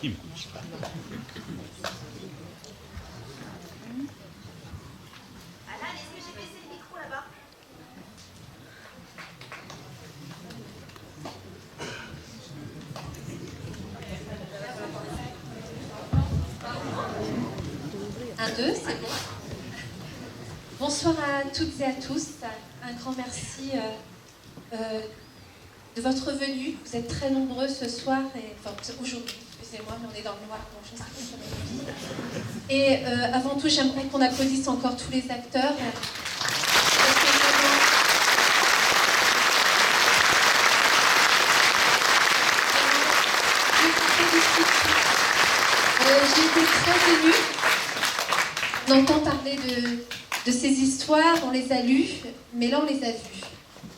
est-ce que j'ai baissé le micro là-bas? Un, deux, c'est bon. Bonsoir à toutes et à tous. Un grand merci de votre venue. Vous êtes très nombreux ce soir, enfin aujourd'hui, excusez-moi, mais on est dans le noir, donc je sais pas si ça va être dit. Et avant tout, j'aimerais qu'on applaudisse encore tous les acteurs. J'ai été très émue. On entend parler de ces histoires, on les a lues, mais là on les a vues.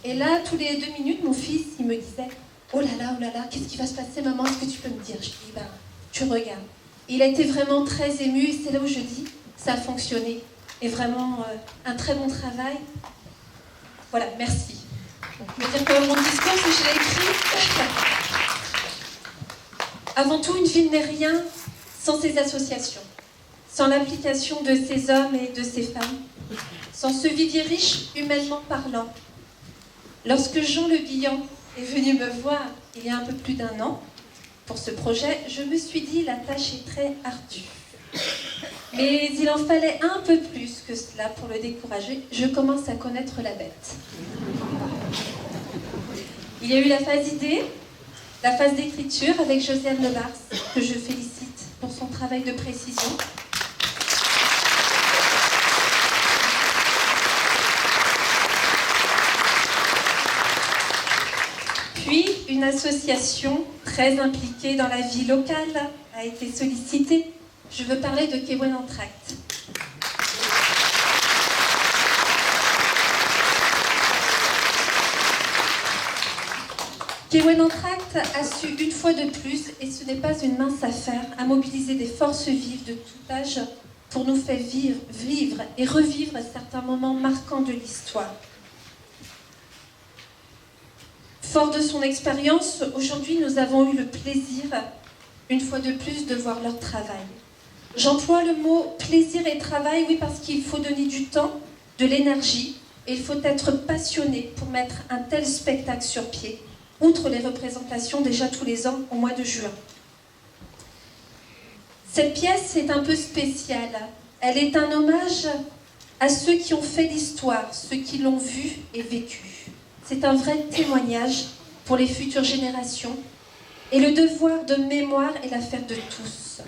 Et là, tous les 2 minutes, mon fils, il me disait « Oh là là, qu'est-ce qui va se passer, maman? Est-ce que tu peux me dire ?» Je dis « Ben, tu regardes. » Et il a été vraiment très ému, et c'est là où je dis « Ça a fonctionné. » Et vraiment, un très bon travail. Voilà, merci. Je veux dire que mon discours, si je l'ai écrit... Avant tout, une ville n'est rien sans ces associations, sans l'implication de ces hommes et de ces femmes, sans ce vivier riche humainement parlant. Lorsque Jean Le Bihan est venu me voir il y a un peu plus d'1 an pour ce projet, je me suis dit la tâche est très ardue. Mais il en fallait un peu plus que cela pour le décourager. Je commence à connaître la bête. Il y a eu la phase idée, la phase d'écriture avec Josiane Lebars, que je félicite pour son travail de précision. Puis, une association très impliquée dans la vie locale a été sollicitée. Je veux parler de Kewen Entracte. Kewen Entracte a su une fois de plus, et ce n'est pas une mince affaire, à mobiliser des forces vives de tout âge pour nous faire vivre et revivre certains moments marquants de l'histoire. Fort de son expérience, aujourd'hui nous avons eu le plaisir, une fois de plus, de voir leur travail. J'emploie le mot plaisir et travail, oui, parce qu'il faut donner du temps, de l'énergie, et il faut être passionné pour mettre un tel spectacle sur pied, outre les représentations déjà tous les ans au mois de juin. Cette pièce est un peu spéciale. Elle est un hommage à ceux qui ont fait l'histoire, ceux qui l'ont vue et vécue. C'est un vrai témoignage pour les futures générations. Et le devoir de mémoire est l'affaire de tous.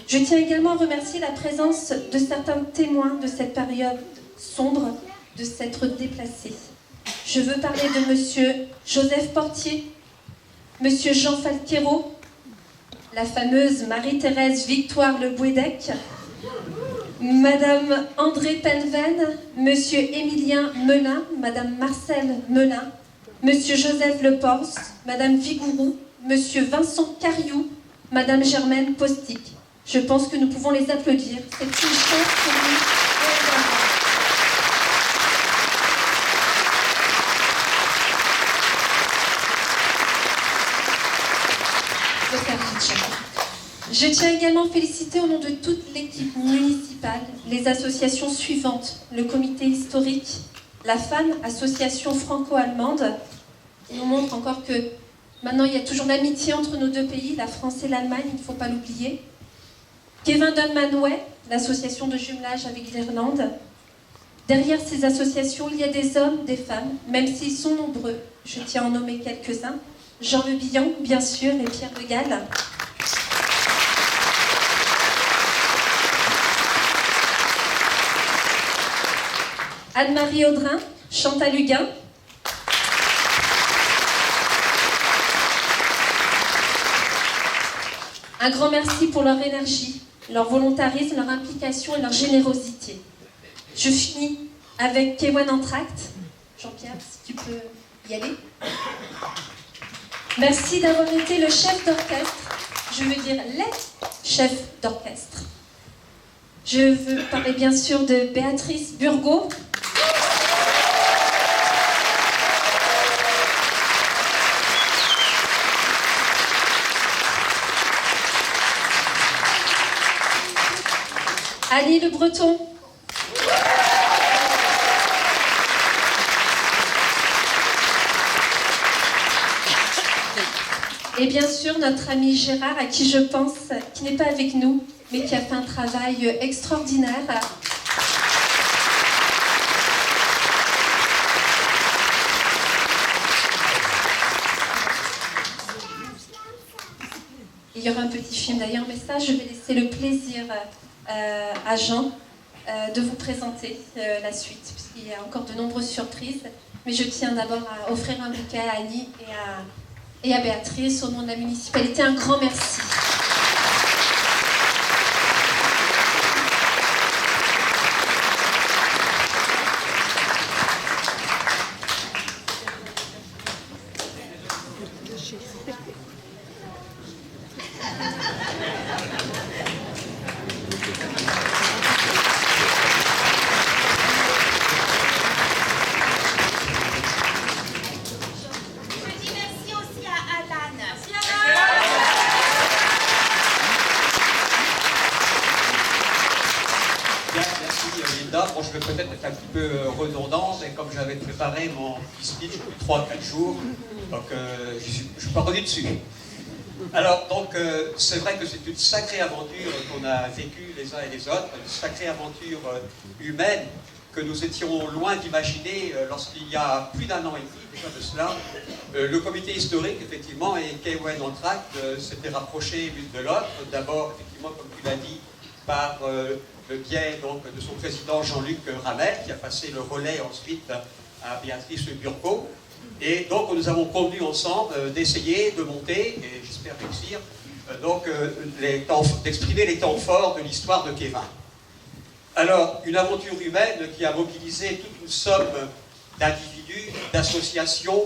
Je tiens également à remercier la présence de certains témoins de cette période sombre, de s'être déplacés. Je veux parler de monsieur Joseph Portier, monsieur Jean Falquero, la fameuse Marie-Thérèse Victoire Le Bouédec, madame André Penven, monsieur Émilien Melin, madame Marcel Melin, monsieur Joseph Leporce, madame Vigourou, monsieur Vincent Cariou, madame Germaine Postic. Je pense que nous pouvons les applaudir. C'est une chance pour nous. Je tiens également à féliciter au nom de toute l'équipe municipale les associations suivantes: le comité historique, la FAN, association franco-allemande, qui nous montre encore que maintenant il y a toujours l'amitié entre nos deux pays, la France et l'Allemagne, il ne faut pas l'oublier. Kevin Dunmanway, l'association de jumelage avec l'Irlande. Derrière ces associations, il y a des hommes, des femmes, même s'ils sont nombreux. Je tiens à en nommer quelques-uns. Jean Le Bihan, bien sûr, et Pierre de Galles. Anne-Marie Audrin, Chantal Huguin. Un grand merci pour leur énergie, leur volontarisme, leur implication et leur générosité. Je finis avec Kewen Entracte. Jean-Pierre, si tu peux y aller. Merci d'avoir été le chef d'orchestre, je veux dire les chefs d'orchestre. Je veux parler bien sûr de Béatrice Burgot. Annie Le Breton. Et bien sûr, notre ami Gérard, à qui je pense, qui n'est pas avec nous, mais qui a fait un travail extraordinaire. Il y aura un petit film d'ailleurs, mais ça, je vais laisser le plaisir à Jean de vous présenter la suite, puisqu'il y a encore de nombreuses surprises. Mais je tiens d'abord à offrir un bouquet à Annie et à Béatrice au nom de la municipalité. Un grand merci. Bon, je vais peut-être être un petit peu redondant, mais comme j'avais préparé mon speech depuis 3-4 jours, donc je ne suis pas revenu dessus. Alors, donc, c'est vrai que c'est une sacrée aventure qu'on a vécue les uns et les autres, une sacrée aventure humaine que nous étions loin d'imaginer lorsqu'il y a plus d'1 an et demi déjà de cela, le comité historique, effectivement, et KON Entracte s'étaient rapprochés l'une de l'autre. D'abord, effectivement, comme tu l'as dit, par le biais donc, de son président Jean-Luc Ramel, qui a passé le relais ensuite à Béatrice Burgot. Et donc nous avons convenu ensemble d'essayer de monter, et j'espère réussir, d'exprimer les temps forts de l'histoire de Kévin. Alors, une aventure humaine qui a mobilisé toute une somme d'individus, d'associations,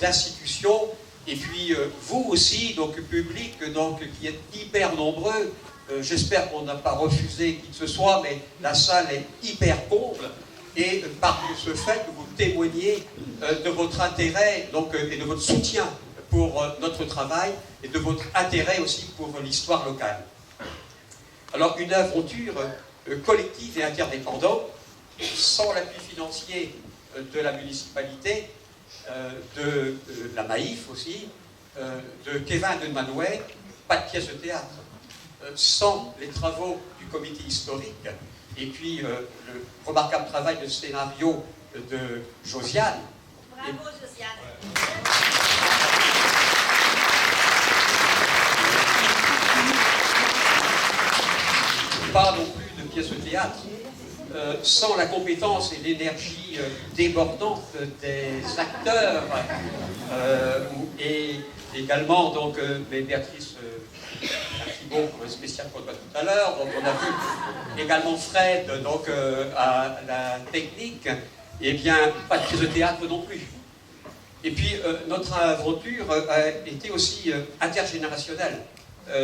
d'institutions, et puis vous aussi, donc public, donc, qui êtes hyper nombreux. J'espère qu'on n'a pas refusé qui que ce soit, mais la salle est hyper comble. Et par ce fait que vous témoignez de votre intérêt donc, et de votre soutien pour notre travail et de votre intérêt aussi pour l'histoire locale. Alors, une aventure collective et interdépendante, sans l'appui financier de la municipalité, de la Maïf aussi, de Kévin de Manouet, pas de pièce de théâtre. Sans les travaux du comité historique, et puis le remarquable travail de scénario de Josiane. Bravo, Josiane. Pas non plus de pièces de théâtre, sans la compétence et l'énergie débordante des acteurs, et également, donc, Béatrice Thibon, spécial pour toi tout à l'heure, donc on a vu également Fred, donc, à la technique, et bien, pas de pièce de théâtre non plus. Et puis, notre aventure a été aussi intergénérationnelle.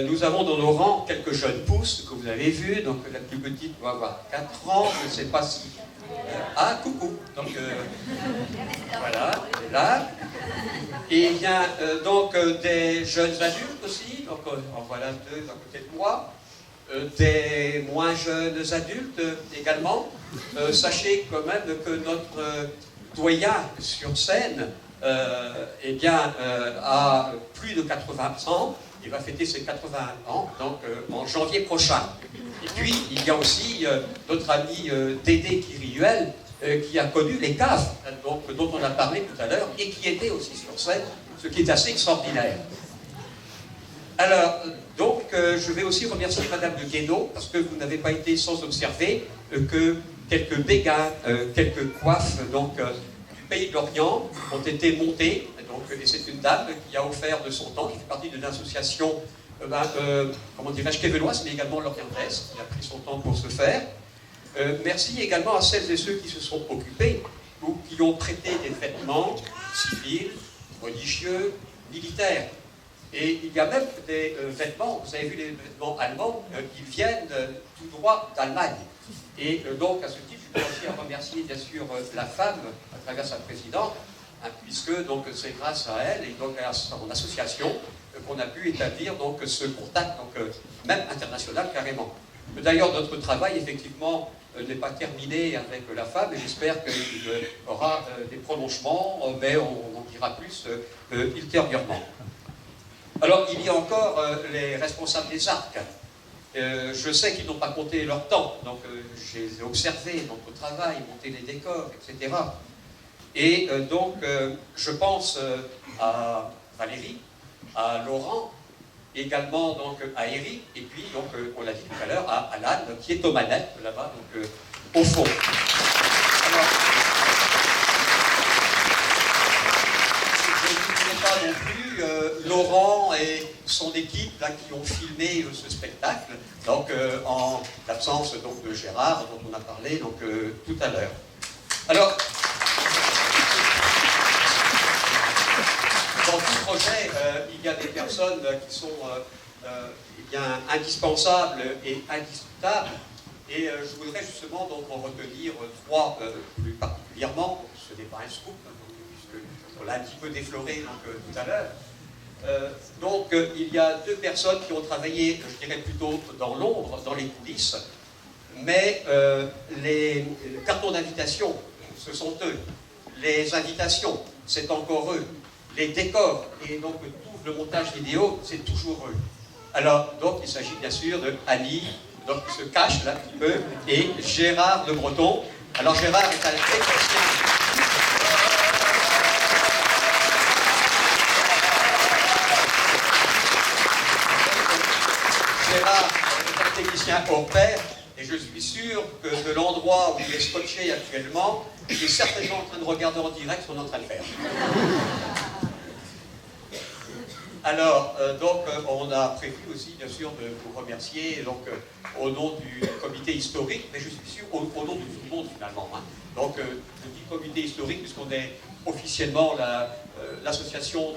Nous avons dans nos rangs quelques jeunes pousses que vous avez vus, donc la plus petite doit avoir 4 ans, je ne sais pas si... ah, coucou. Donc, voilà, elle est là. Et bien, donc, des jeunes adultes aussi, donc en voilà 2 à côté de moi, des moins jeunes adultes également. Sachez quand même que notre doyen sur scène, eh bien, a plus de 80 ans. Il va fêter ses 81 ans, donc en janvier prochain. Et puis, il y a aussi notre ami Dédé Kiriuel, qui a connu les caves, donc, dont on a parlé tout à l'heure, et qui était aussi sur scène, ce qui est assez extraordinaire. Alors, donc, je vais aussi remercier Madame de Guénaud, parce que vous n'avez pas été sans observer que quelques béguins, quelques coiffes donc, du pays de l'Orient ont été montées. Donc, et c'est une dame qui a offert de son temps, qui fait partie d'une association, comment dirais-je, quévenoise, mais également lorientaise, qui a pris son temps pour ce faire. Merci également à celles et ceux qui se sont occupés ou qui ont prêté des vêtements civils, religieux, militaires. Et il y a même des vêtements, vous avez vu les vêtements allemands, qui viennent tout droit d'Allemagne. Et donc, à ce titre, je peux aussi remercier bien sûr la femme, à travers sa présidente, puisque donc c'est grâce à elle et donc à son association qu'on a pu établir donc ce contact, donc même international carrément. D'ailleurs, notre travail, effectivement, n'est pas terminé avec la femme, et j'espère qu'il aura des prolongements, mais on en dira plus ultérieurement. Alors, il y a encore les responsables des arcs. Je sais qu'ils n'ont pas compté leur temps, donc je les ai observés donc, au travail, monter les décors, etc. Et donc, je pense à Valérie, à Laurent, également donc, à Eric, et puis, donc, on l'a dit tout à l'heure, à Alan, qui est aux manettes, là-bas, donc, au fond. Alors, je ne dirais pas non plus Laurent et son équipe là, qui ont filmé ce spectacle, donc en l'absence de Gérard, dont on a parlé donc, tout à l'heure. Alors, dans tout projet, il y a des personnes qui sont eh bien, indispensables et indiscutables. Et je voudrais justement donc, en retenir trois plus particulièrement. Ce n'est pas un scoop, puisqu'on l'a un petit peu défloré donc, tout à l'heure. Donc il y a deux personnes qui ont travaillé, je dirais plutôt dans l'ombre, dans les coulisses. Mais les cartons d'invitation, ce sont eux. Les invitations, c'est encore eux. Les décors et donc tout le montage vidéo, c'est toujours eux. Alors, donc, il s'agit bien sûr de Annie, donc qui se cache là un petit peu, et Gérard de Breton. Alors, Gérard est à la technicien. Gérard est un technicien hors pair, et je suis sûr que de l'endroit où il est scotché actuellement, il est certainement en train de regarder en direct ce qu'on est en train de faire. Alors, donc, on a prévu aussi, bien sûr, de vous remercier donc, au nom du comité historique, mais je suis sûr au nom de tout le monde, finalement. Hein. Donc, je dis comité historique, puisqu'on est officiellement l'association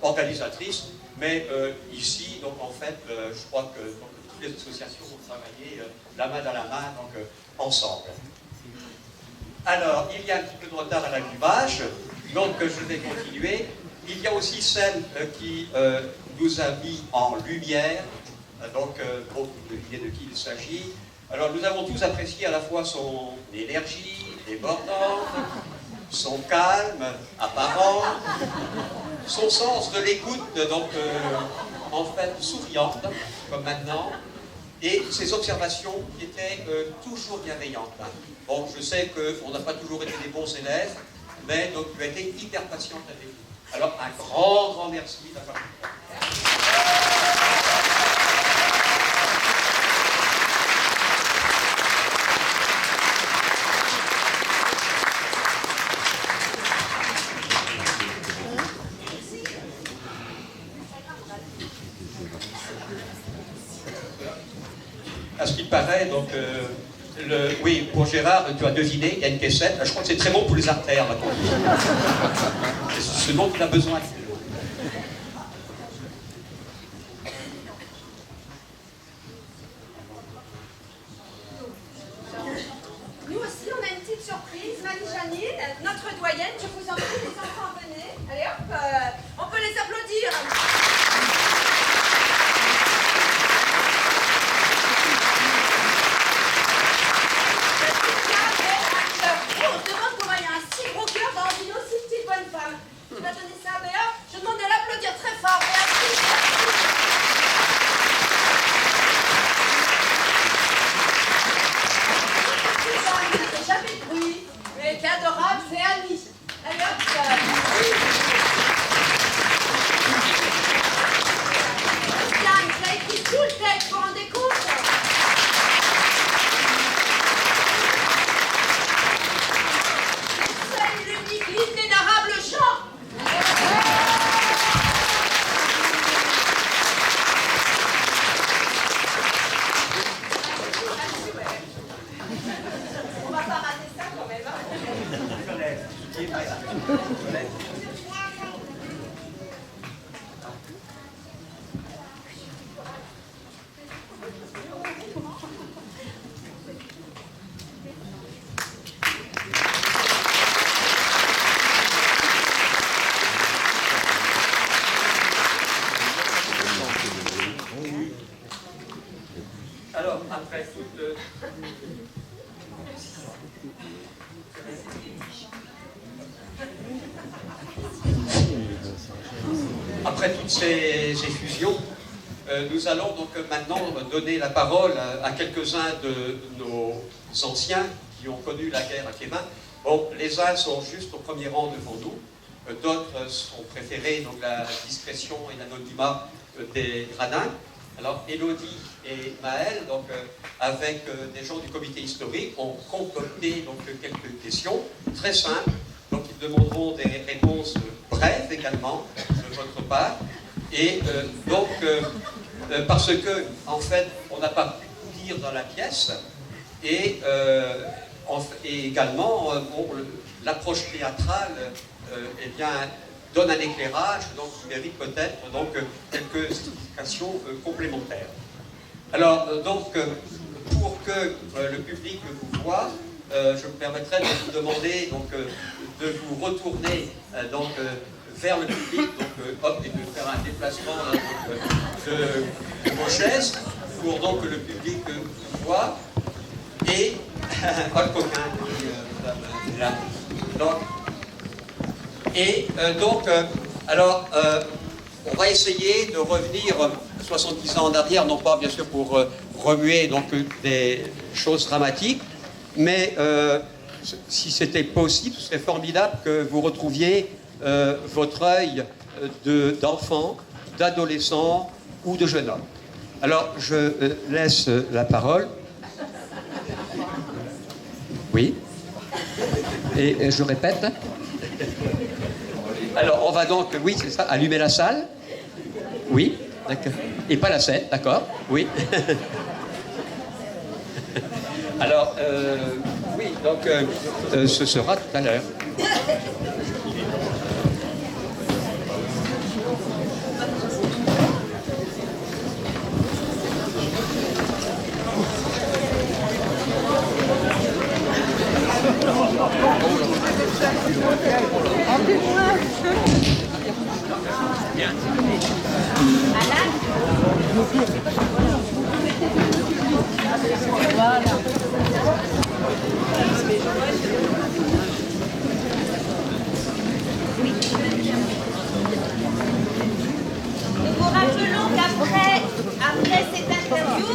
organisatrice, mais ici, donc, en fait, je crois que donc, toutes les associations vont travailler la main dans la main, donc, ensemble. Alors, il y a un petit peu de retard à l'allumage, donc je vais continuer. Il y a aussi celle qui nous a mis en lumière, donc vous devinez de qui il s'agit. Alors nous avons tous apprécié à la fois son énergie débordante, son calme apparent, son sens de l'écoute, donc en fait souriante, comme maintenant, et ses observations qui étaient toujours bienveillantes. Bon, je sais qu'on n'a pas toujours été des bons élèves, mais donc tu as été hyper patiente avec nous. Alors, un grand merci d'avoir été à ce qu'il paraît, donc, oui, pour Gérard, tu as deviné, il y a une caissette. Je crois que c'est très bon pour les artères, là, c'est ce dont il a besoin. Nous aussi, on a une petite surprise. Marie-Janine, notre doyenne, je vous en prie, les enfants, venez. Allez hop, on peut les applaudir. On se demande comment il y a un si gros cœur dans une aussi petite bonne femme. Tu vas donner ça, mais hop, Alors, après toutes ces effusions, nous allons donc maintenant donner la parole à quelques-uns de nos anciens qui ont connu la guerre à Québec. Bon, les uns sont juste au premier rang devant nous, d'autres sont préférés, donc la discrétion et l'anonymat des gradins. Alors, Élodie et Maël, donc, avec des gens du comité historique, ont concocté donc, quelques questions très simples. Donc, ils demanderont des réponses brèves également de votre part. Et parce que, en fait, on n'a pas pu tout dire dans la pièce, et également, l'approche théâtrale eh bien, donne un éclairage, donc qui mérite peut-être donc, quelques explications complémentaires. Alors, pour que le public vous voit, je me permettrai de vous demander donc, de vous retourner vers le public et de faire un déplacement de vos chaises pour donc, que le public vous voit. Et pas le coquin, madame. Alors, on va essayer de revenir 70 ans en arrière, non pas bien sûr pour remuer donc, des choses dramatiques, mais si c'était possible, ce serait formidable que vous retrouviez votre œil d'enfant, d'adolescent ou de jeune homme. Alors, je laisse la parole. Oui. Et je répète. Alors, on va donc, oui, c'est ça, allumer la salle. Oui, d'accord. Et pas la scène, d'accord. Oui. Alors, oui, donc, ce sera tout à l'heure. Voilà. Nous vous rappelons qu'après cette interview,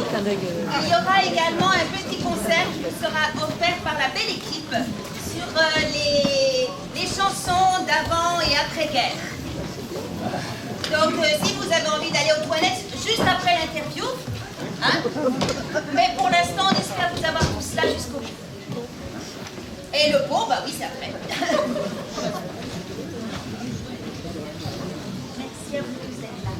il y aura également un petit concert qui vous sera offert par la belle équipe sur les chansons d'avant et après-guerre. Donc, si vous avez envie d'aller aux toilettes juste après l'interview, hein, mais pour l'instant, on espère vous avoir tout cela jusqu'au bout. Et le pot, bah oui, c'est après. Merci à vous tous d'être là.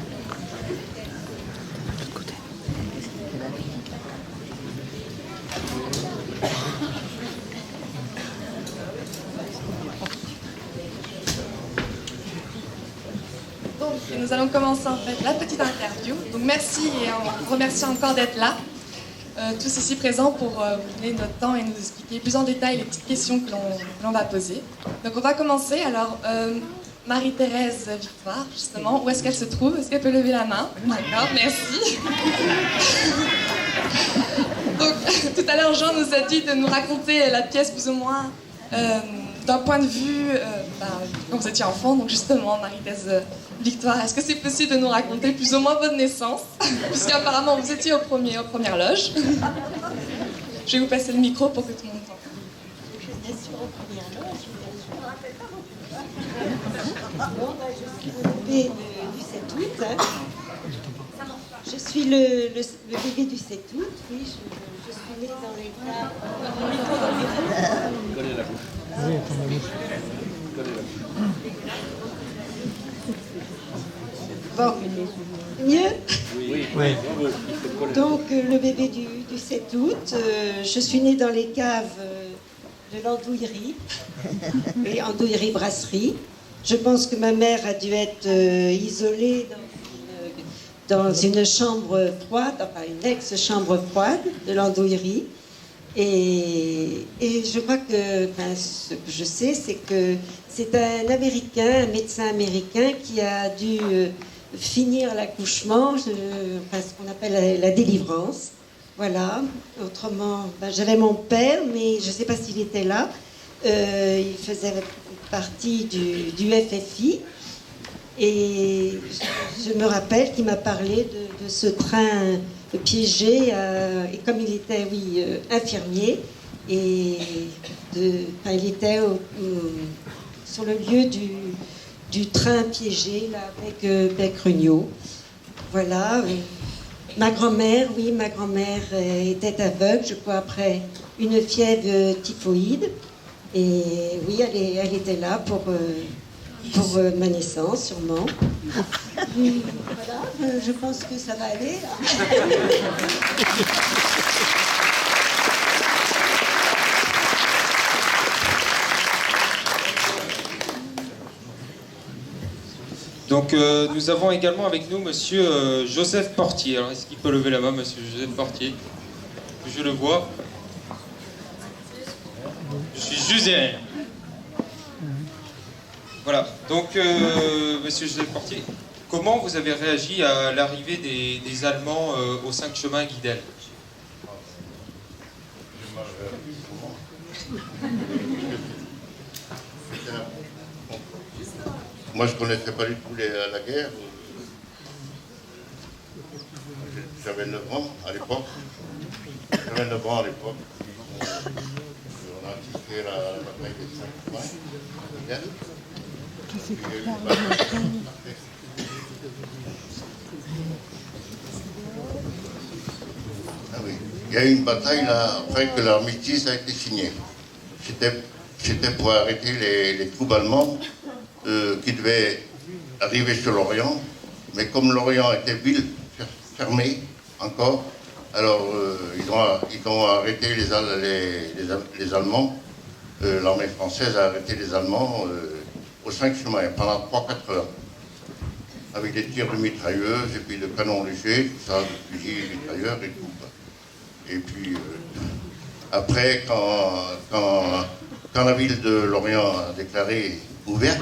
Donc, nous allons commencer en fait la petite interview. Donc, merci et on vous remercie encore d'être là, tous ici présents pour vous donner notre temps et nous expliquer plus en détail les petites questions que l'on va poser. Donc, on va commencer. Alors, Marie-Thérèse Victoire, justement, où est-ce qu'elle se trouve? Est-ce qu'elle peut lever la main? D'accord, merci. Donc, tout à l'heure, Jean nous a dit de nous raconter la pièce plus ou moins d'un point de vue, quand vous étiez enfant, donc justement, Marie-Thérèse Victoire, est-ce que c'est possible de nous raconter plus ou moins votre naissance? Puisqu'apparemment, vous étiez aux premières loges. Je vais vous passer le micro pour que tout le monde entende. Je suis aux premières loges, je suis le bébé du 7 août. Hein. Je suis le bébé du 7 août, oui, je suis née dans les caves. Collez la bouche. Oui, attends la bouche. Collez la bouche. Bon, mieux? Oui, oui. Donc, le bébé du 7 août, je suis née dans les caves de l'andouillerie, et andouillerie-brasserie. Je pense que ma mère a dû être isolée dans une chambre froide, enfin une ex-chambre froide de l'andouillerie. Et je crois que, ce que je sais, c'est que c'est un Américain, un médecin américain qui a dû finir l'accouchement, ce qu'on appelle la délivrance. Voilà. Autrement, ben, j'avais mon père, mais je ne sais pas s'il était là. Il faisait partie du FFI. Et je me rappelle qu'il m'a parlé de ce train piégé, et comme il était, infirmier, et il était sur le lieu du train piégé, là, avec Bec-Regnault. Voilà. Ma grand-mère était aveugle, je crois, après une fièvre typhoïde. Et oui, elle était là pour ma naissance, sûrement. Voilà, je pense que ça va aller. Donc nous avons également avec nous monsieur Joseph Portier. Alors est-ce qu'il peut lever la main, monsieur Joseph Portier? Je le vois. Je suis Juséen. Voilà, donc monsieur Joseph Portier, comment vous avez réagi à l'arrivée des Allemands aux 5 chemins Guidel? Moi, je ne connaissais pas du tout la guerre. J'avais 9 ans à l'époque. On a assisté à la bataille des 5 chemins. Ah oui. Il y a eu une bataille là, après que l'armistice a été signé. C'était pour arrêter les troupes allemandes qui devaient arriver sur l'Orient, mais comme l'Orient était ville fermée encore, alors ils ont arrêté les Allemands. L'armée française a arrêté les Allemands aux 5 chemins pendant 3-4 heures, avec des tirs de mitrailleuses et puis de canons légers, tout ça, de fusils, mitrailleurs et tout. Et puis après, quand la ville de Lorient a déclaré ouverte,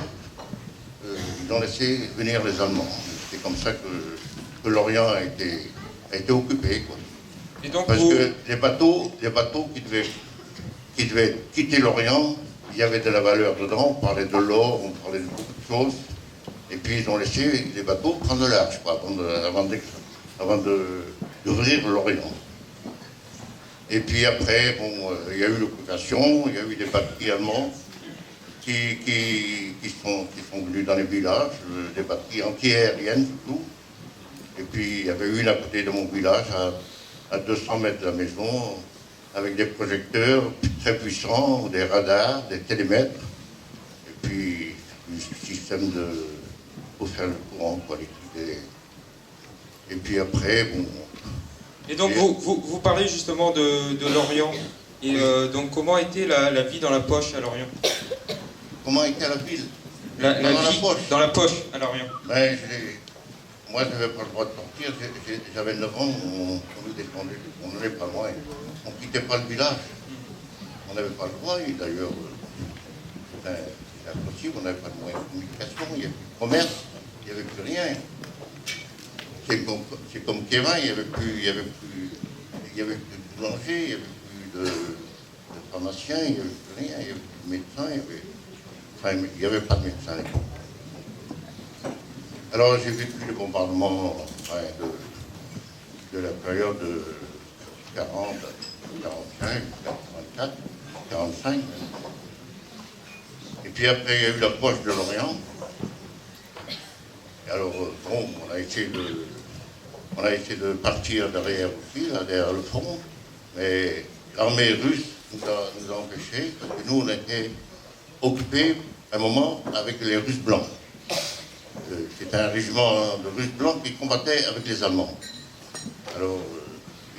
ils ont laissé venir les Allemands. C'est comme ça que Lorient a été occupé, quoi. Et donc parce que les bateaux qui devaient quitter l'Orient, il y avait de la valeur dedans, on parlait de l'or, on parlait de beaucoup de choses, et puis ils ont laissé les bateaux prendre large, avant d'ouvrir l'Orient. Et puis après, il y a eu l'occupation, il y a eu des batteries allemands qui sont venus dans les villages, des batteries anti-aériennes surtout. Et puis il y avait une à côté de mon village, à 200 mètres de la maison, avec des projecteurs très puissants, des radars, des télémètres, et puis un système pour faire le courant, quoi, l'électricité. Et puis après, Et donc vous parlez justement de l'Orient. Et donc comment était la vie dans la poche à l'Orient? Comment était la ville? La vie dans la poche à l'Orient. Ben, moi, je n'avais pas le droit de sortir. J'avais 9 ans, on nous descendait, on n'allait pas loin. On ne quittait pas le village. On n'avait pas le droit, et d'ailleurs, c'est impossible, on n'avait pas de moyens de communication, il n'y avait plus de commerce, il n'y avait plus rien. C'est comme Kévin, il n'y avait plus de boulanger, il n'y avait plus de pharmacien, il n'y avait plus rien, il n'y avait plus de médecin, il n'y avait pas de médecin à l'époque. Alors j'ai vécu le bombardement de la période de 40, 45, 44, 45. Et puis après, il y a eu l'approche de l'Orient. Et alors, on a essayé de partir derrière aussi, là, derrière le front. Mais l'armée russe nous a empêchés, parce que nous, on était occupés à un moment avec les Russes blancs. C'était un régiment de Russes blancs qui combattait avec les Allemands. Alors,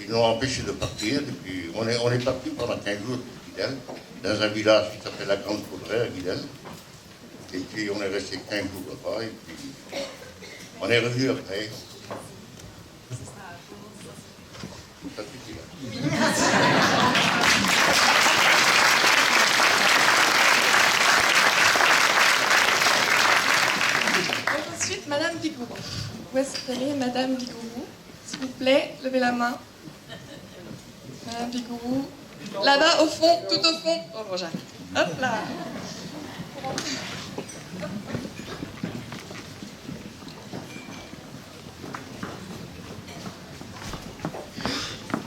ils nous ont empêchés de partir, et puis on est parti pendant 15 jours de Guidel, dans un village qui s'appelle la Grande Caudrée à Guidel. Et puis on est resté 15 jours là-bas, et puis on est revenu après. Ça suffit, là. Ensuite, Madame Vigourou. Où est-ce qu'elle est, Madame Vigourou? S'il vous plaît, levez la main. Madame Picourou. Là-bas, au fond, tout au fond. Oh, bon, j'arrive. Hop là.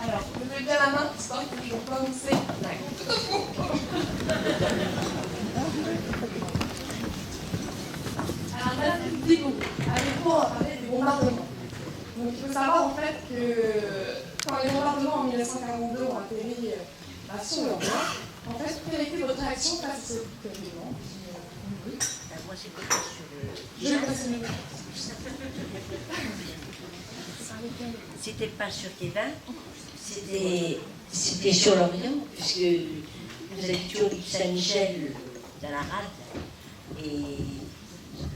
Alors, levez bien la main, histoire que je peux avancer. Tout au fond. Alors, Madame Picourou, avec vous, on va parler des bombardements. Donc, il faut savoir en fait que quand les bombardements en 1942 ont atterri sur l'Orient, en fait, quelle a été votre réaction face à cet événement? Moi, j'ai pas sur Je vais passer le C'était pas sur Kevin, c'était sur l'Orient, puisque nous habitions rue Saint-Michel dans la rade, et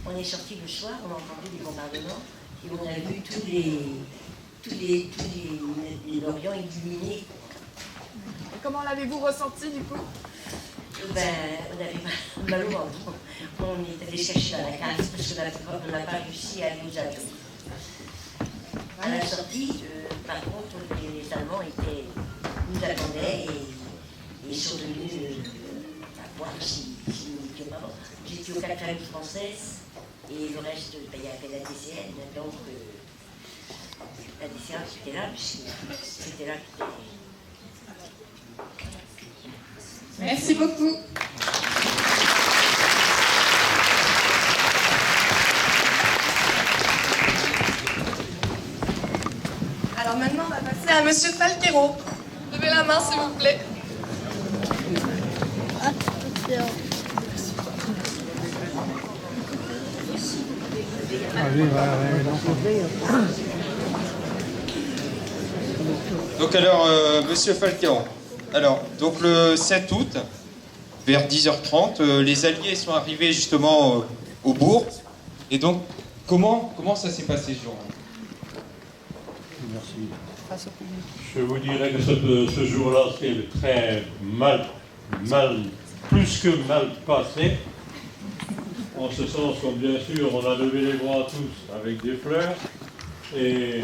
on est sorti le soir, on a entendu des bombardements, et on a vu l'Orient illuminé. Et comment l'avez-vous ressenti du coup? Ben, on avait mal au ventre. On est allé chercher dans la classe parce qu'on n'a pas réussi à aller aux avions. À la sortie, par contre, les Allemands nous attendaient et sont venus voir si nous étions pas morts. J'étais aux 4 familles françaises et le reste, il y avait la DCN, donc la DCN c'était là, puisque c'était là qui était. Merci beaucoup. Alors maintenant, on va passer à Monsieur Falquero. Levez la main, s'il vous plaît. Donc alors, Monsieur Falquero, alors, donc le 7 août, vers 10h30, les Alliés sont arrivés justement au bourg. Et donc, comment ça s'est passé ce jour-là? Merci. Je vous dirais que ce jour-là, c'est très mal, plus que mal passé. En ce sens, comme bien sûr, on a levé les bras tous avec des fleurs. Et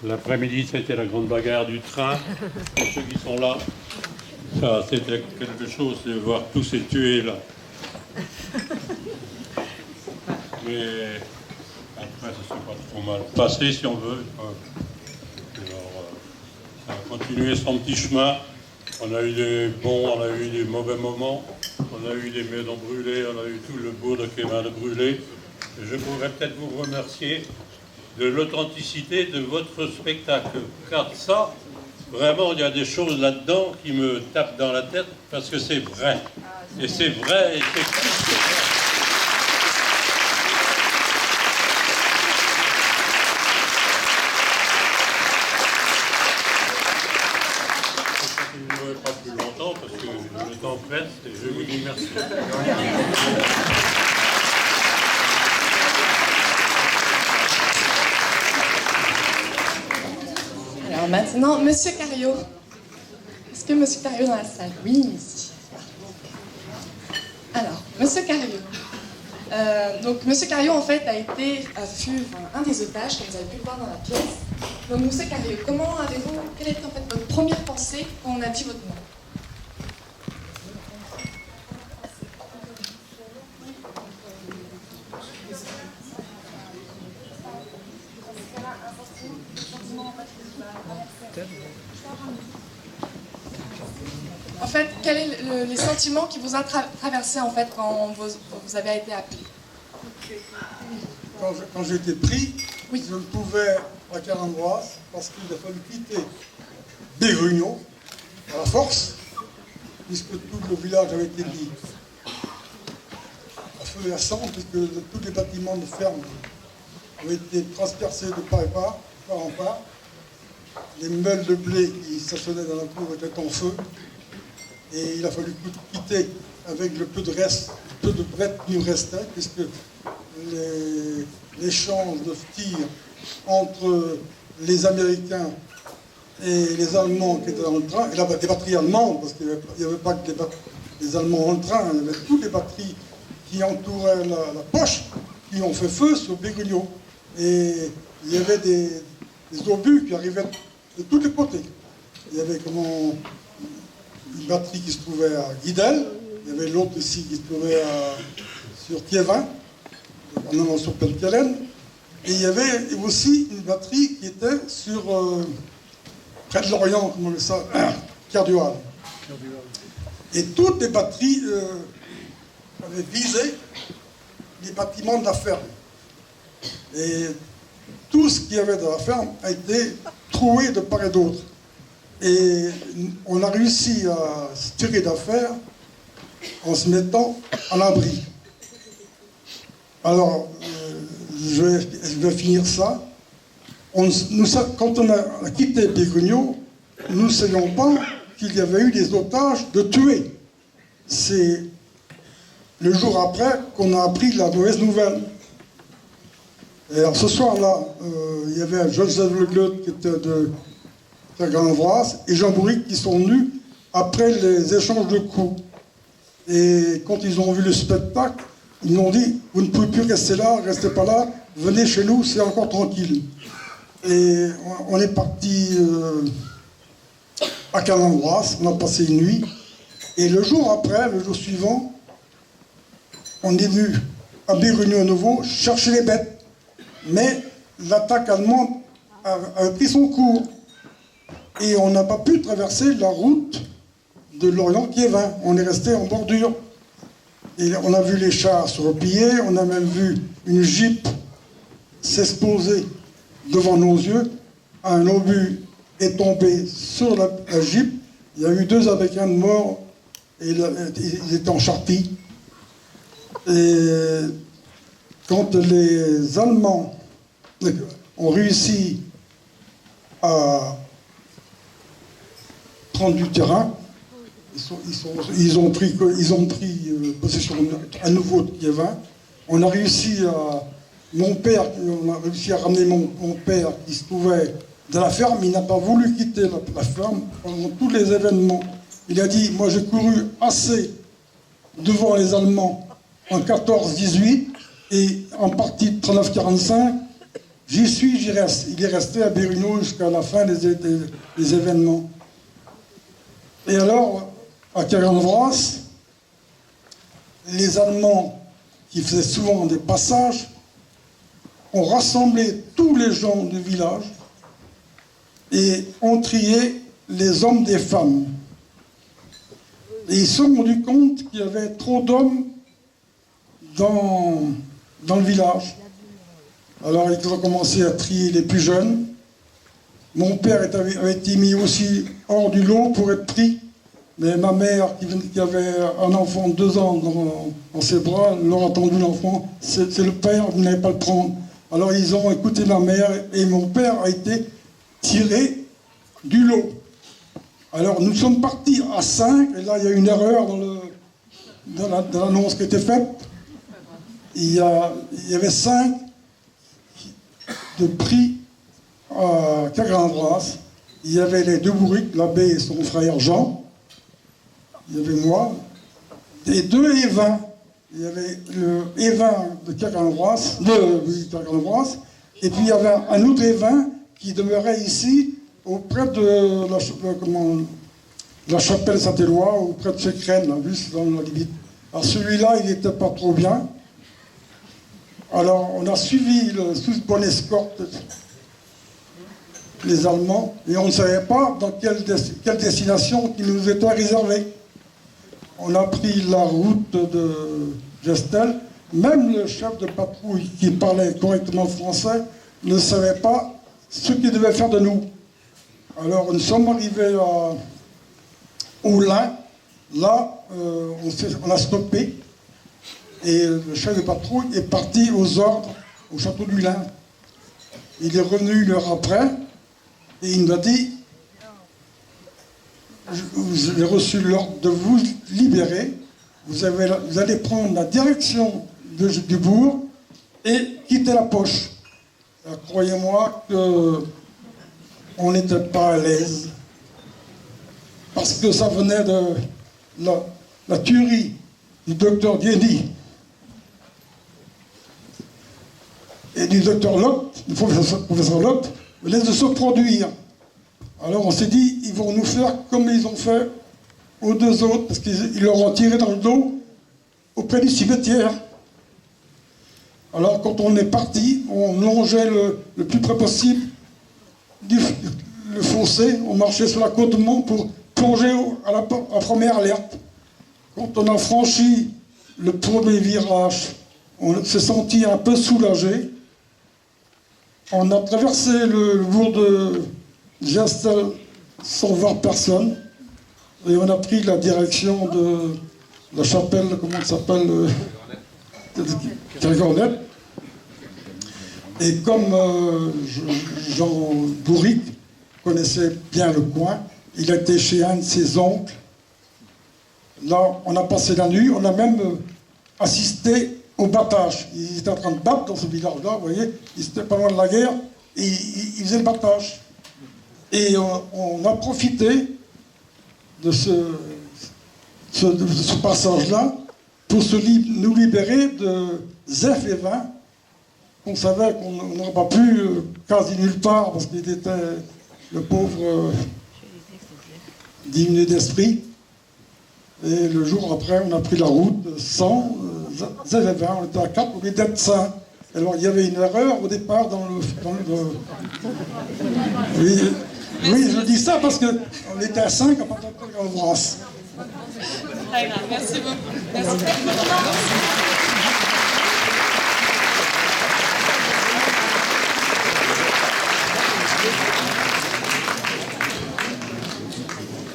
l'après-midi, c'était la grande bagarre du train. Pour ceux qui sont là, ça, c'était quelque chose de voir tous ces tués là. Mais après, ça s'est pas trop mal passé, si on veut. Alors, ça a continué son petit chemin. On a eu des bons, on a eu des mauvais moments. On a eu des maisons brûlées, on a eu tout le bourg de Kémin brûlé. Je pourrais peut-être vous remercier de l'authenticité de votre spectacle. Car ça, vraiment, il y a des choses là-dedans qui me tapent dans la tête parce que c'est vrai. Et c'est vrai, et c'est plus que vrai. Je ne continuerai pas plus longtemps parce que le temps presse et je vous dis merci. Alors maintenant, Monsieur Cario. Est-ce que Monsieur Cario est dans la salle? Oui, ici. Alors, Monsieur Cario. Donc, Monsieur Cario, en fait, fut un des otages, comme vous avez pu le voir dans la pièce. Donc, Monsieur Cario, quelle était en fait votre première pensée quand on a dit votre nom? En fait, quels sont les sentiments qui vous ont traversé en fait quand vous avez été appelé? Quand j'ai été pris, oui. Je ne pouvais à quel endroit parce qu'il a fallu quitter Bégrugnon à la force, puisque tout le village avait été mis à feu et à sang, puisque tous les bâtiments de ferme avaient été transpercés de part en part. Les meules de blé qui stationnaient dans la cour étaient en feu. Et il a fallu quitter avec le peu de reste, peu de bret qui nous restait, puisque l'échange de tirs entre les Américains et les Allemands qui étaient dans le train, et là, des batteries allemandes, parce qu'il n'y avait pas que les Allemands dans le train, il y avait toutes les batteries qui entouraient la poche, qui ont fait feu sur Bégrugnon. Et il y avait des obus qui arrivaient de tous les côtés. il y avait une batterie qui se trouvait à Guidel, il y avait l'autre ici qui se trouvait sur Thiévin, en allant sur Pelkelen, et il y avait aussi une batterie qui était sur près de Lorient, comment on appelle ça, Kerdual. Et toutes les batteries avaient visé les bâtiments de la ferme. Et tout ce qu'il y avait dans la ferme a été troué de part et d'autre. Et on a réussi à se tirer d'affaire en se mettant à l'abri. Alors, je vais finir ça. Quand on a quitté Pégrigno, nous ne savions pas qu'il y avait eu des otages de tués. C'est le jour après qu'on a appris la mauvaise nouvelle. Et alors ce soir-là, il y avait Joseph Le Gleut qui était de Grand-Ambroise et Jean Bourrique qui sont venus après les échanges de coups. Et quand ils ont vu le spectacle, ils nous ont dit « Vous ne pouvez plus rester là, restez pas là, venez chez nous, c'est encore tranquille. » Et on est parti à Grand-Ambroise, on a passé une nuit. Et le jour après, le jour suivant, on est venu à Pégrigno à nouveau chercher les bêtes. Mais l'attaque allemande a pris son cours. Et on n'a pas pu traverser la route de Lorient-Thiévin. On est resté en bordure. Et on a vu les chars se replier, on a même vu une Jeep s'exposer devant nos yeux. Un obus est tombé sur la Jeep. Il y a eu 2 Américains de morts et ils étaient en charpie. Et quand les Allemands ont réussi à prendre du terrain, ils ont pris possession à nouveau de Thiévin. On a réussi à ramener mon père qui se trouvait dans la ferme. Il n'a pas voulu quitter la ferme pendant tous les événements. Il a dit, moi j'ai couru assez devant les Allemands en 14-18 et en partie de 39-45, j'y reste. Il est resté à Pégrigno jusqu'à la fin des événements. Et alors, à Kerguelen-Vras, les Allemands, qui faisaient souvent des passages, ont rassemblé tous les gens du village et ont trié les hommes des femmes. Et ils se sont rendus compte qu'il y avait trop d'hommes dans le village. Alors ils ont commencé à trier les plus jeunes. Mon père avait été mis aussi hors du lot pour être pris. Mais ma mère, qui avait un enfant de 2 ans dans ses bras, leur a tendu l'enfant. C'est le père, vous n'allez pas le prendre. Alors ils ont écouté ma mère et mon père a été tiré du lot. Alors nous sommes partis à 5, et là il y a une erreur dans l'annonce qui était faite. Il y avait 5 de pris à Kerguelen-Vras. Il y avait les 2 bourriques, l'abbé et son frère Jean. Il y avait moi, et 2 évins. Il y avait le évin de Kerguelen-Vras, et puis il y avait un autre évin qui demeurait ici, auprès de la chapelle Saint-Éloi, auprès de Secrène, là, juste dans la limite. Alors celui-là, il n'était pas trop bien. Alors on a suivi sous bonne escorte les Allemands, et on ne savait pas dans quelle destination qui nous était réservée. On a pris la route de Gestel. Même le chef de patrouille qui parlait correctement français ne savait pas ce qu'il devait faire de nous. Alors nous sommes arrivés à Oulin. Là, on a stoppé. Et le chef de patrouille est parti aux ordres au château du Lin. Il est revenu 1 heure après et il nous a dit: vous avez reçu l'ordre de vous libérer, vous allez prendre la direction du bourg et quitter la poche. Croyez-moi qu'on n'était pas à l'aise, parce que ça venait de la tuerie du docteur Guény et du docteur Locke, le professeur Locke, venait de se produire. Alors on s'est dit, ils vont nous faire comme ils ont fait aux deux autres, parce qu'ils leur ont tiré dans le dos auprès du cimetière. Alors quand on est parti, on longeait le plus près possible le fossé, on marchait sur la côte de Mont pour plonger à la première alerte. Quand on a franchi le premier virage, on s'est senti un peu soulagé. On a traversé le bourg de Gestel sans voir personne. Et on a pris la direction de la chapelle, comment ça s'appelle, Kergornet. Et comme Jean Bourric connaissait bien le coin, il était chez un de ses oncles. Là, on a passé la nuit, on a même assisté au battage. Ils étaient en train de battre dans ce village-là, vous voyez, ils étaient pas loin de la guerre, et ils faisaient le battage. Et on a profité de ce passage-là pour nous libérer de Zef et Vin, qu'on savait qu'on n'aurait pas pu quasi nulle part, parce qu'il était, le pauvre, diminué d'esprit. Et le jour après, on a pris la route sans Zef et Vin, on était à 4 au lieu d'être 5. Alors il y avait une erreur au départ dans le oui, je dis ça parce qu'on était à 5 à partir de la France. Très grave, merci beaucoup. Merci.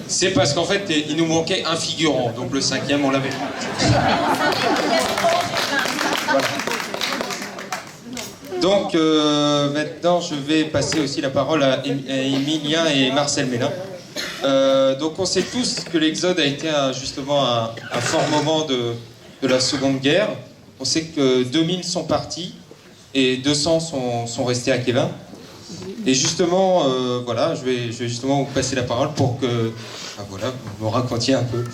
C'est parce qu'en fait, il nous manquait un figurant, donc le 5e, on l'avait pas. Voilà. Donc maintenant, je vais passer aussi la parole à Emilien et Marcel Mélin. Donc on sait tous que l'Exode a été justement un fort moment de la Seconde Guerre. On sait que 2000 sont partis et 200 sont restés à Kévin. Et justement, voilà, je vais justement vous passer la parole pour que voilà, vous me racontiez un peu.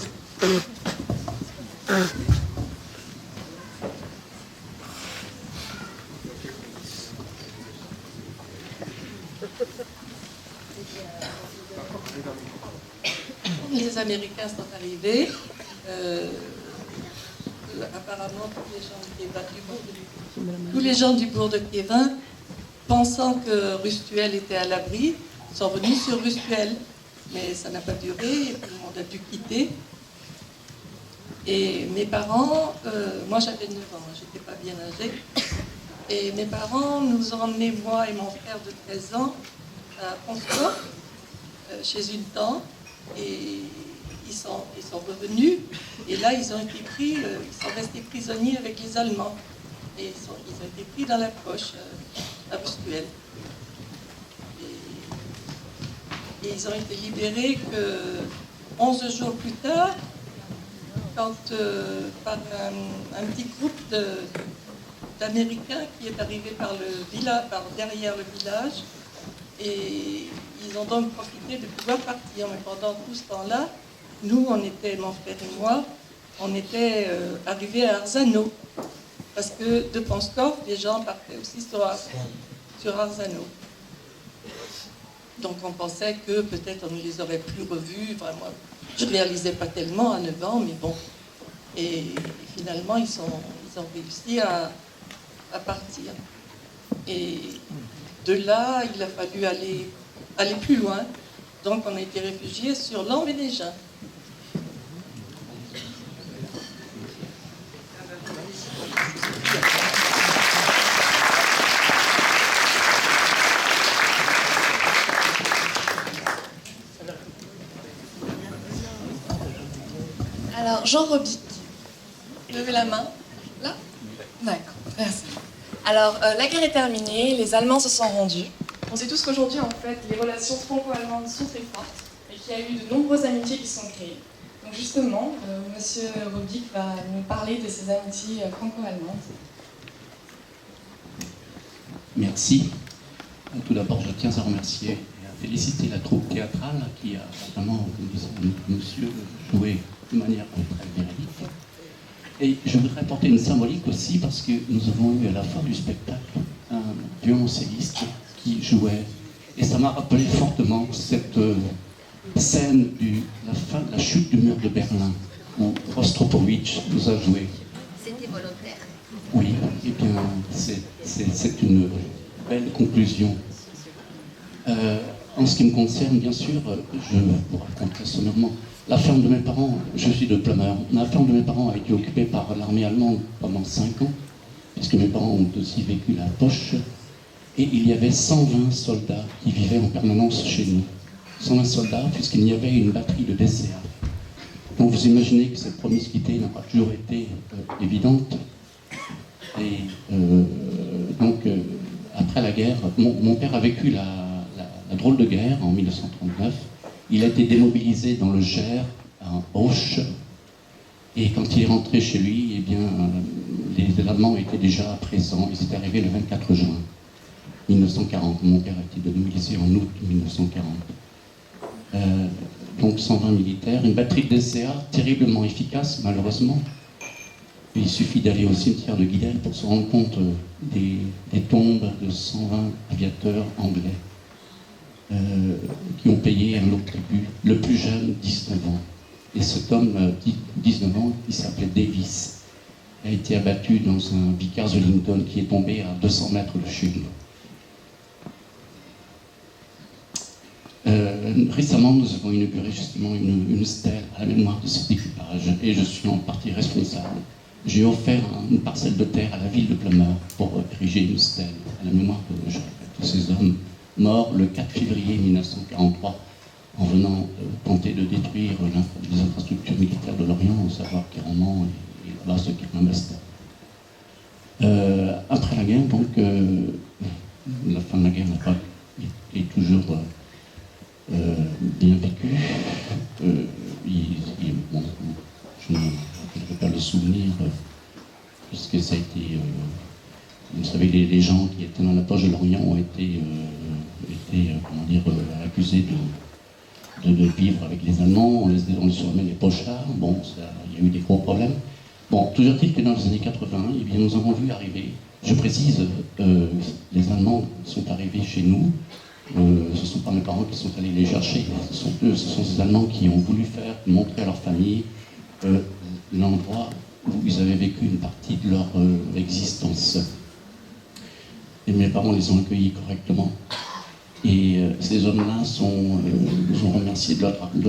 Les Américains sont arrivés. Apparemment, tous les gens du bourg de Kévin, pensant que Rustuel était à l'abri, sont venus sur Rustuel. Mais ça n'a pas duré, et tout le monde a dû quitter. Et mes parents, moi j'avais 9 ans, j'étais pas bien âgée. Et mes parents nous ont emmenés, moi et mon frère de 13 ans, à Ponscourt, chez une tante. Et ils sont revenus, et là ils ont été pris, ils sont restés prisonniers avec les Allemands. Et ils ont été pris dans la poche à Rustuel. Et ils ont été libérés que 11 jours plus tard, quand par un petit groupe d'Américains qui est arrivé par derrière le village, et ils ont donc profité de pouvoir partir. Mais pendant tout ce temps-là, nous, mon frère et moi, on était arrivés à Arzano. Parce que de Ponscourt, les gens partaient aussi sur Arzano. Donc on pensait que peut-être on ne les aurait plus revus. Enfin, moi, je ne réalisais pas tellement à 9 ans, mais bon. Et finalement, ils ont réussi à partir. Et de là, il a fallu aller plus loin. Donc on a été réfugiés sur l'Ambénéja. Alors, Jean Robic, levez la main. Là ? D'accord, merci. Alors, la guerre est terminée, les Allemands se sont rendus. On sait tous qu'aujourd'hui, en fait, les relations franco-allemandes sont très fortes et qu'il y a eu de nombreuses amitiés qui sont créées. Donc justement, Monsieur Robic va nous parler de ces amitiés franco-allemandes. Merci. Tout d'abord, je tiens à remercier et à féliciter la troupe théâtrale qui a vraiment, monsieur, joué de manière très véridique. Et je voudrais apporter une symbolique aussi parce que nous avons eu à la fin du spectacle un violoncelliste qui jouait Et ça m'a rappelé fortement cette scène de la chute du mur de Berlin, où Rostropovitch nous a joué. C'était volontaire. Oui, eh bien, c'est une belle conclusion. En ce qui me concerne, bien sûr, je vous raconterai sommairement. La ferme de mes parents, je suis de Plumeur, la ferme de mes parents a été occupée par l'armée allemande pendant 5 ans, puisque mes parents ont aussi vécu la poche, et il y avait 120 soldats qui vivaient en permanence chez nous. 120 soldats, puisqu'il y avait une batterie de DCA. Donc vous imaginez que cette promiscuité n'a pas toujours été évidente. Et donc, après la guerre, mon père a vécu la drôle de guerre en 1939. Il a été démobilisé dans le Gers, à Auch. Et quand il est rentré chez lui, eh bien, les Allemands étaient déjà présents. Ils étaient arrivés le 24 juin 1940. Mon père a été démobilisé en août 1940. Donc 120 militaires, une batterie de DCA terriblement efficace, malheureusement. Il suffit d'aller au cimetière de Guidel pour se rendre compte des tombes de 120 aviateurs anglais qui ont payé un lourd tribut. Le plus jeune, 19 ans. Et cet homme, 19 ans, il s'appelait Davis, a été abattu dans un Vickers Wellington qui est tombé à 200 mètres de chez nous. Récemment, nous avons inauguré justement une stèle à la mémoire de cet équipage et je suis en partie responsable. J'ai offert une parcelle de terre à la ville de Plumeur pour ériger une stèle à la mémoire de tous ces hommes morts le 4 février 1943 en venant tenter de détruire les infrastructures militaires de l'Orient, au savoir Kéraman et la base de Kermanbastia. Après la guerre, donc, la fin de la guerre n'a pas été toujours bien vécue. Bon, je ne peux pas le souvenir, puisque ça a été... vous savez, les gens qui étaient dans la poche de l'Orient ont été comment dire, accusés de vivre avec les Allemands, on les surnommait les pochards. Bon, il y a eu des gros problèmes. Bon, toujours est-il que dans les années 80, eh bien, nous avons vu arriver, je précise, les Allemands sont arrivés chez nous, ce ne sont pas mes parents qui sont allés les chercher, ce sont ces Allemands qui ont voulu montrer à leur famille l'endroit où ils avaient vécu une partie de leur existence. Et mes parents les ont accueillis correctement. Et ces hommes-là nous ont remerciés de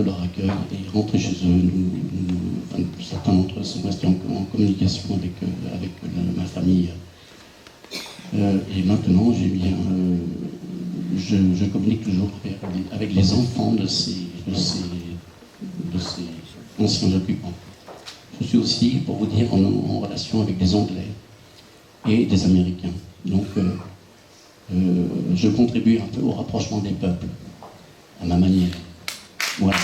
leur accueil et rentrés chez eux. Certains d'entre eux sont restés en communication avec ma famille. Et maintenant, je communique toujours avec les enfants de ces anciens occupants. Je suis aussi, pour vous dire, en relation avec des Anglais et des Américains. Donc, je contribue un peu au rapprochement des peuples, à ma manière. Voilà.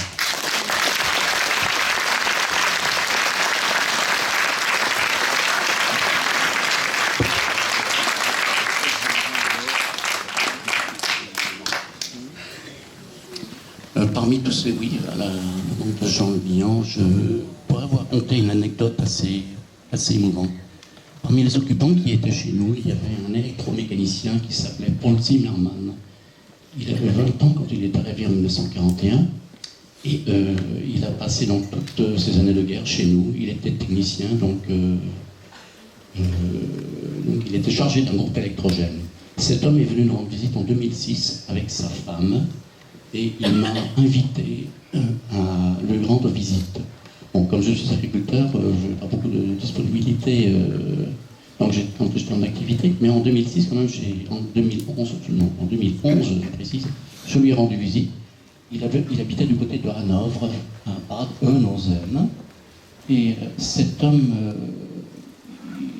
Parmi tous ces, oui, à la donc de Jean Le Bihan, je pourrais vous raconter une anecdote assez émouvante. Parmi les occupants qui étaient chez nous, il y avait un électromécanicien qui s'appelait Paul Zimmermann. Il avait 20 ans quand il est arrivé en 1941 et il a passé donc toutes ces années de guerre chez nous. Il était technicien, donc il était chargé d'un groupe électrogène. Cet homme est venu nous rendre visite en 2006 avec sa femme et il m'a invité à lui rendre visite. Bon, comme je suis agriculteur, je n'ai pas beaucoup de disponibilité donc quand j'étais en activité, mais en 2006, quand même, en 2011, je précise, je lui ai rendu visite. Il habitait du côté de Hanovre, à Bad Oeynhausen, et cet homme,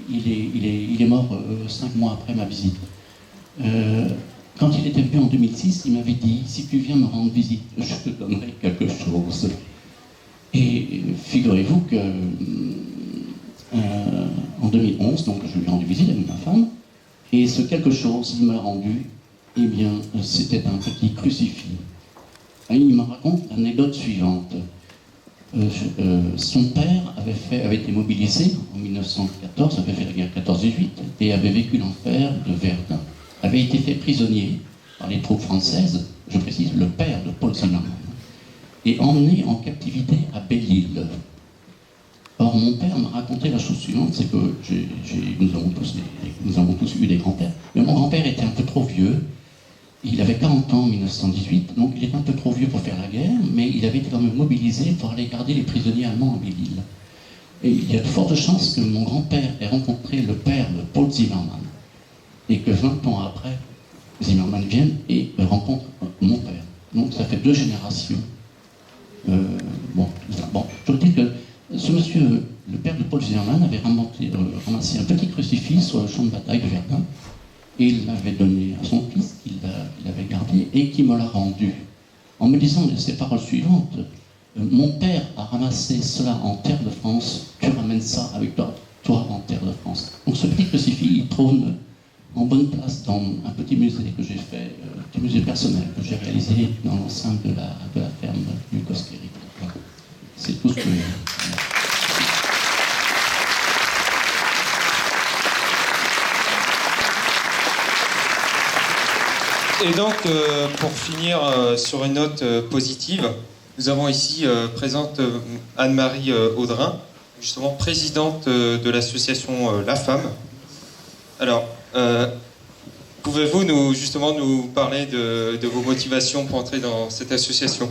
il est mort 5 mois après ma visite. Quand il était venu en 2006, il m'avait dit, si tu viens me rendre visite, je te donnerai quelque chose. Et figurez-vous que en 2011, donc je lui ai rendu visite avec ma femme, et ce quelque chose qu'il m'a rendu, eh bien, c'était un petit crucifix. Et il me raconte l'anecdote suivante. Son père avait été mobilisé en 1914, avait fait la guerre 14-18, et avait vécu l'enfer de Verdun. Avait été fait prisonnier par les troupes françaises, je précise, le père de Paul Zimmermann, est emmené en captivité à Belle-Île. Or, mon père m'a raconté la chose suivante, c'est que nous avons tous eu des grands-pères, mais mon grand-père était un peu trop vieux. Il avait 40 ans en 1918, donc il était un peu trop vieux pour faire la guerre, mais il avait été quand même mobilisé pour aller garder les prisonniers allemands à Belle-Île. Et il y a de fortes chances que mon grand-père ait rencontré le père de Paul Zimmermann, et que 20 ans après, Zimmermann vienne et rencontre mon père. Donc ça fait 2 générations. Je veux dire que ce monsieur, le père de Paul Zimmermann, avait ramassé un petit crucifix sur le champ de bataille de Verdun, et il l'avait donné à son fils, qu'il avait gardé, et qui me l'a rendu, en me disant ces paroles suivantes: mon père a ramassé cela en terre de France, tu ramènes ça avec toi en terre de France. Donc ce petit crucifix, il trône en bonne place dans un petit musée que j'ai fait, un petit musée personnel que j'ai réalisé dans l'enceinte de la ferme du Cosquerie. Voilà. C'est tout ce que... Et donc, pour finir sur une note positive, nous avons ici présente Anne-Marie Audrin, justement présidente de l'association La Femme. Alors, pouvez-vous nous parler de vos motivations pour entrer dans cette association?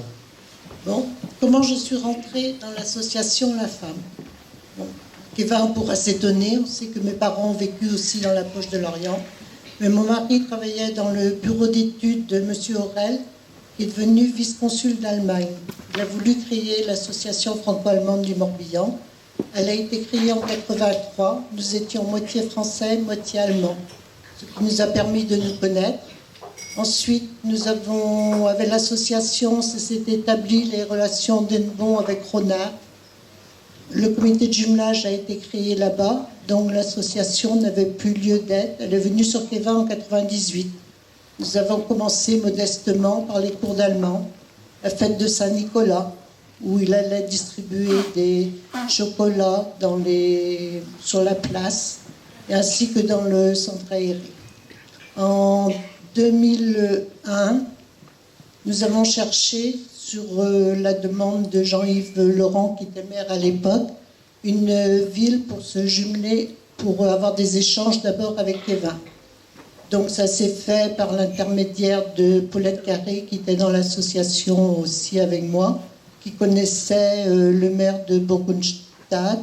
Bon, comment je suis rentrée dans l'association La Femme? Bon, Kevin pourra s'étonner, on sait que mes parents ont vécu aussi dans la poche de l'Orient. Mais mon mari travaillait dans le bureau d'études de M. Aurel, qui est devenu vice-consul d'Allemagne. Il a voulu créer l'association franco-allemande du Morbihan. Elle a été créée en 1983. Nous étions moitié français, moitié allemand, ce qui nous a permis de nous connaître. Ensuite, avec l'association, s'est établi les relations d'Enbon avec Ronard. Le comité de jumelage a été créé là-bas, donc l'association n'avait plus lieu d'être. Elle est venue sur Kevin en 1998. Nous avons commencé modestement par les cours d'allemand, la fête de Saint-Nicolas, où il allait distribuer des chocolats sur la place, ainsi que dans le centre aéré. En 2001, nous avons cherché, sur la demande de Jean-Yves Laurent, qui était maire à l'époque, une ville pour se jumeler, pour avoir des échanges d'abord avec Kevin. Donc ça s'est fait par l'intermédiaire de Paulette Carré, qui était dans l'association aussi avec moi, qui connaissait le maire de Burgunstadt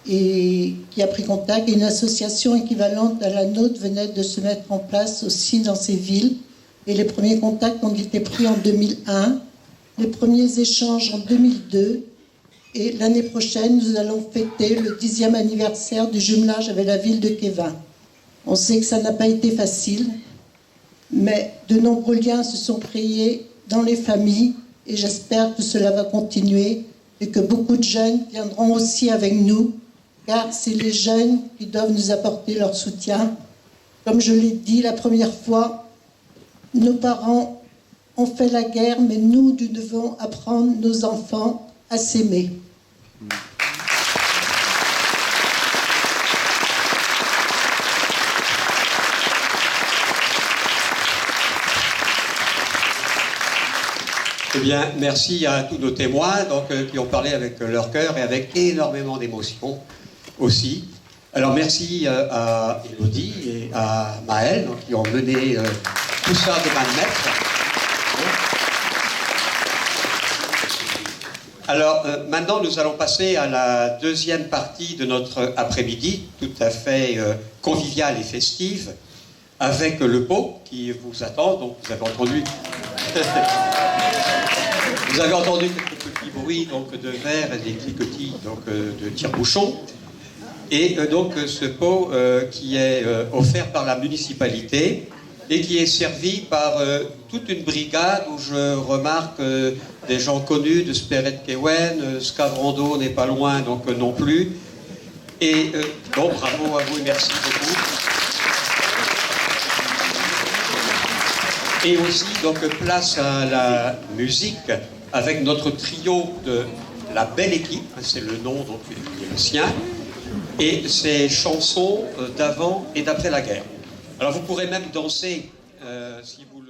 et qui a pris contact. Et une association équivalente à la nôtre venait de se mettre en place aussi dans ces villes. Et les premiers contacts ont été pris en 2001, les premiers échanges en 2002. Et l'année prochaine, nous allons fêter le 10e anniversaire du jumelage avec la ville de Kevin. On sait que ça n'a pas été facile, mais de nombreux liens se sont créés dans les familles et j'espère que cela va continuer et que beaucoup de jeunes viendront aussi avec nous, car c'est les jeunes qui doivent nous apporter leur soutien. Comme je l'ai dit la première fois, nos parents ont fait la guerre, mais nous devons apprendre nos enfants à s'aimer. Eh bien, merci à tous nos témoins qui ont parlé avec leur cœur et avec énormément d'émotion aussi. Alors merci à Élodie et à Maëlle qui ont mené tout ça de main de maître. Alors maintenant, nous allons passer à la deuxième partie de notre après-midi, tout à fait conviviale et festive, avec le pot qui vous attend. Donc vous avez entendu... Vous avez entendu quelques petits bruits de verre et des cliquetis de tire-bouchons. Et donc ce pot qui est offert par la municipalité et qui est servi par toute une brigade où je remarque des gens connus de Speret-Kewen, Scavrando n'est pas loin donc non plus. Et bon, bravo à vous et merci beaucoup. Et aussi donc place à la musique avec notre trio de la belle équipe, c'est le nom donc qui est le sien, et ces chansons d'avant et d'après la guerre. Alors vous pourrez même danser si vous